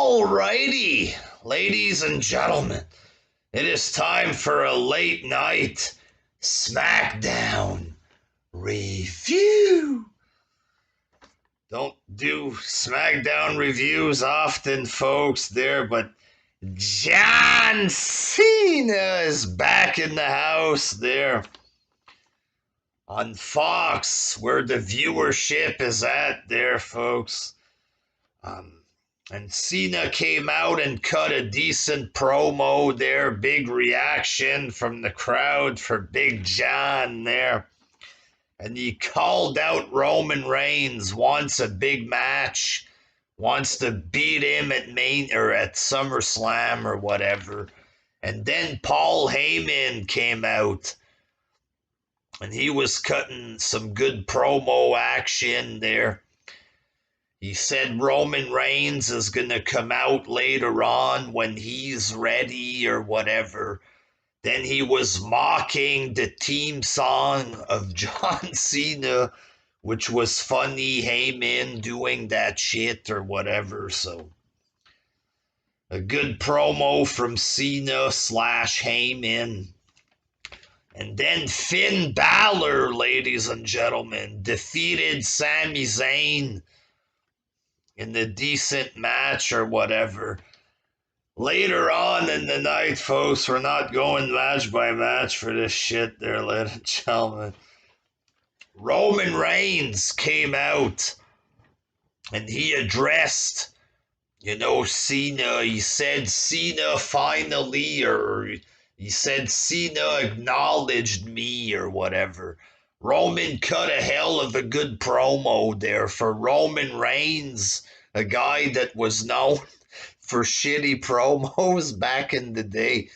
Alrighty, ladies and gentlemen, it is time for a late night Smackdown review. Don't do Smackdown reviews often, folks, but John Cena is back in the house there on Fox, where the viewership is at there, folks. And Cena came out and cut a decent promo there. Big reaction from the crowd for Big John there. And he called out Roman Reigns, wants a big match, wants to beat him at SummerSlam or whatever. And then Paul Heyman came out. And he was cutting some good promo action there. He said Roman Reigns is going to come out later on when he's ready or whatever. Then he was mocking the theme song of John Cena, which was funny, Heyman doing that shit or whatever. So a good promo from Cena / Heyman. And then Finn Balor, ladies and gentlemen, defeated Sami Zayn in the decent match or whatever. Later on in the night, folks, we're not going match by match for this shit there, ladies and gentlemen. Roman Reigns came out and he addressed, Cena. He said Cena finally, or he said Cena acknowledged me or whatever. Roman cut a hell of a good promo there for Roman Reigns, a guy that was known for shitty promos back in the day.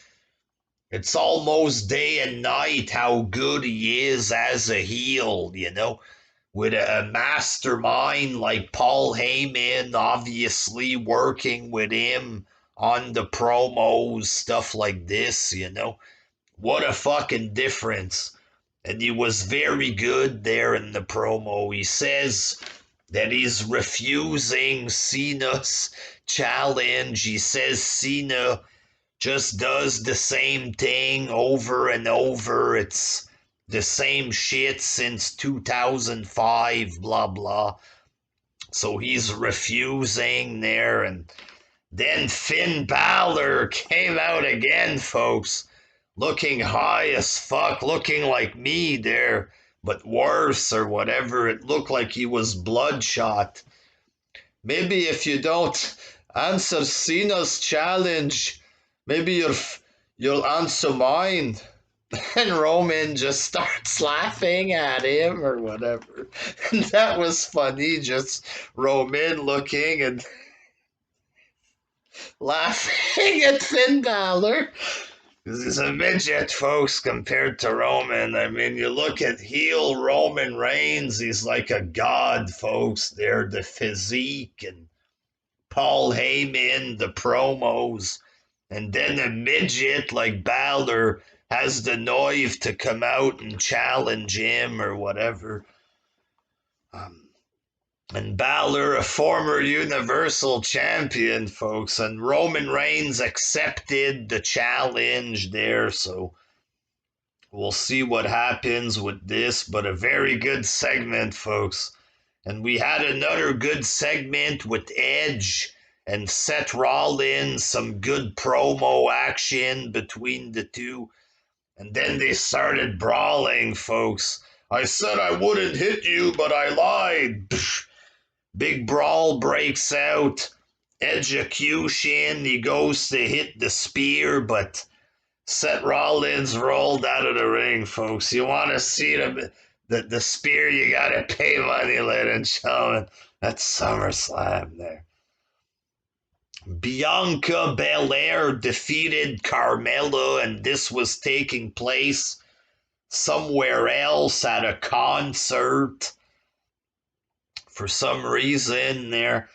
It's almost day and night how good he is as a heel, with a mastermind like Paul Heyman, obviously working with him on the promos, stuff like this, What a fucking difference. And he was very good there in the promo. He says that he's refusing Cena's challenge. He says Cena just does the same thing over and over. It's the same shit since 2005, blah, blah. So he's refusing there. And then Finn Balor came out again, folks. Looking high as fuck, looking like me there, but worse or whatever. It looked like he was bloodshot. Maybe if you don't answer Cena's challenge, maybe you'll answer mine. And Roman just starts laughing at him or whatever. And that was funny, just Roman looking and laughing at Finn Balor. He's a midget, folks, compared to Roman. I mean, you look at heel Roman Reigns, he's like a god, folks. They're the physique, and Paul Heyman, the promos. And then a midget like Balor has the nerve to come out and challenge him or whatever. And Balor, a former Universal Champion, folks, and Roman Reigns accepted the challenge there, so we'll see what happens with this, but a very good segment, folks. And we had another good segment with Edge and Seth Rollins, some good promo action between the two, and then they started brawling, folks. I said I wouldn't hit you, but I lied. Big brawl breaks out. Execution. He goes to hit the spear, but Seth Rollins rolled out of the ring, folks. You want to see the spear, you got to pay money, ladies and gentlemen. That's SummerSlam there. Bianca Belair defeated Carmella, and this was taking place somewhere else at a concert. For some reason there,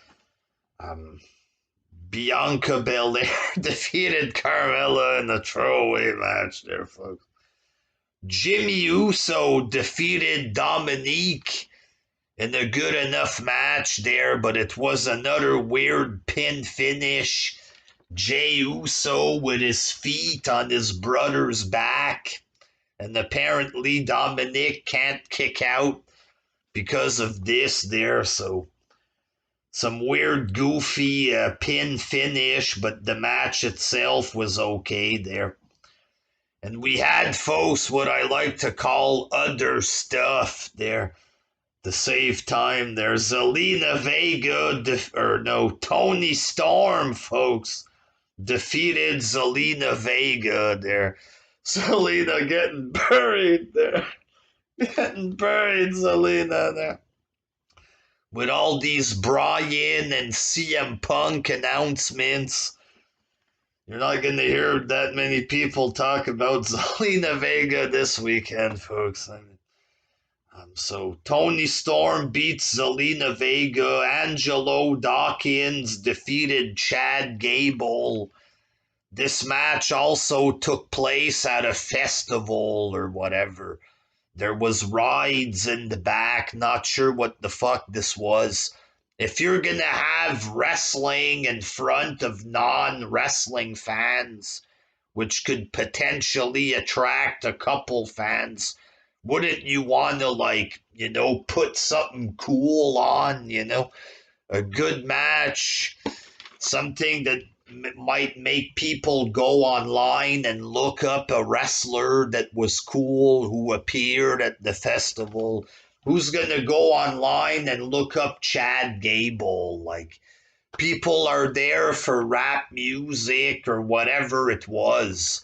Bianca Belair defeated Carmella in the throwaway match there, folks. Jimmy Uso defeated Dominique in a good enough match there, but it was another weird pin finish. Jey Uso with his feet on his brother's back, and apparently Dominic can't kick out because of this there, so some weird goofy pin finish, but the match itself was okay there. And we had, folks, what I like to call other stuff there to save time. There's Zelina Vega, Tony Storm, folks, defeated Zelina Vega there. Zelina getting buried there. Getting buried, Zelina there. With all these Bryan and CM Punk announcements, you're not going to hear that many people talk about Zelina Vega this weekend, folks. So Tony Storm beats Zelina Vega. Angelo Dawkins defeated Chad Gable. This match also took place at a festival or whatever. There was rides in the back. Not sure what the fuck this was. If you're going to have wrestling in front of non-wrestling fans, which could potentially attract a couple fans, wouldn't you want to, put something cool on, a good match, something that might make people go online and look up a wrestler that was cool who appeared at the festival? Who's going to go online and look up Chad Gable? Like, people are there for rap music or whatever it was.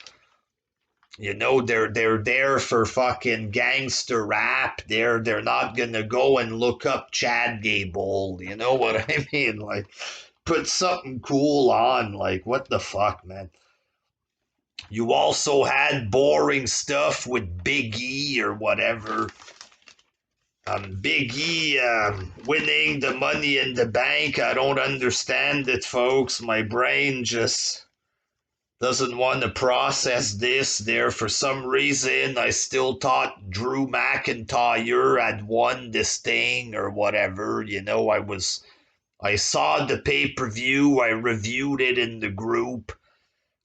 They're there for fucking gangster rap. They're not gonna go and look up Chad Gable. You know what I mean? Like, put something cool on. Like, what the fuck, man? You also had boring stuff with Big E or whatever. Big E winning the Money in the Bank. I don't understand it, folks. My brain just doesn't want to process this there. For some reason, I still thought Drew McIntyre had won this thing or whatever. I saw the pay-per-view. I reviewed it in the group.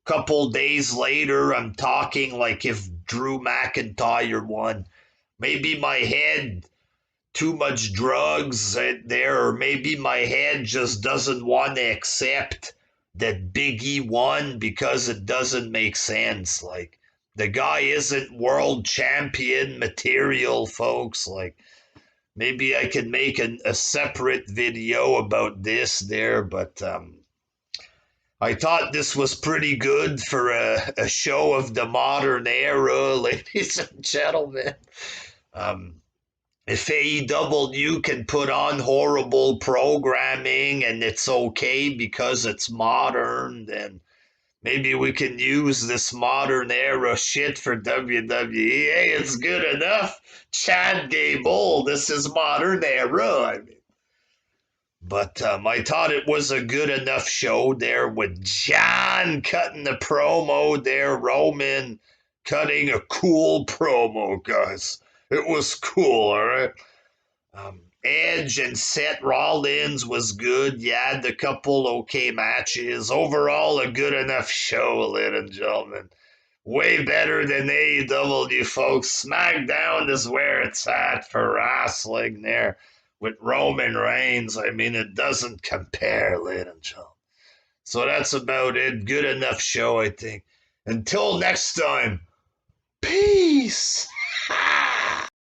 Couple days later, I'm talking like if Drew McIntyre won. Maybe my head, too much drugs there, or maybe my head just doesn't want to accept that Big E won because it doesn't make sense. Like, the guy isn't world champion material, folks. Like, maybe I could make a separate video about this there, but I thought this was pretty good for a show of the modern era, ladies and gentlemen. If AEW can put on horrible programming and it's okay because it's modern, then maybe we can use this modern era shit for WWE. Hey, it's good enough. Chad Gable, this is modern era. But I thought it was a good enough show there with John cutting the promo there, Roman cutting a cool promo, guys. It was cool, all right? Edge and Seth Rollins was good. You had a couple okay matches. Overall, a good enough show, ladies and gentlemen. Way better than AEW, folks. Smackdown is where it's at for wrestling there with Roman Reigns. I mean, it doesn't compare, ladies and gentlemen. So that's about it. Good enough show, I think. Until next time, peace.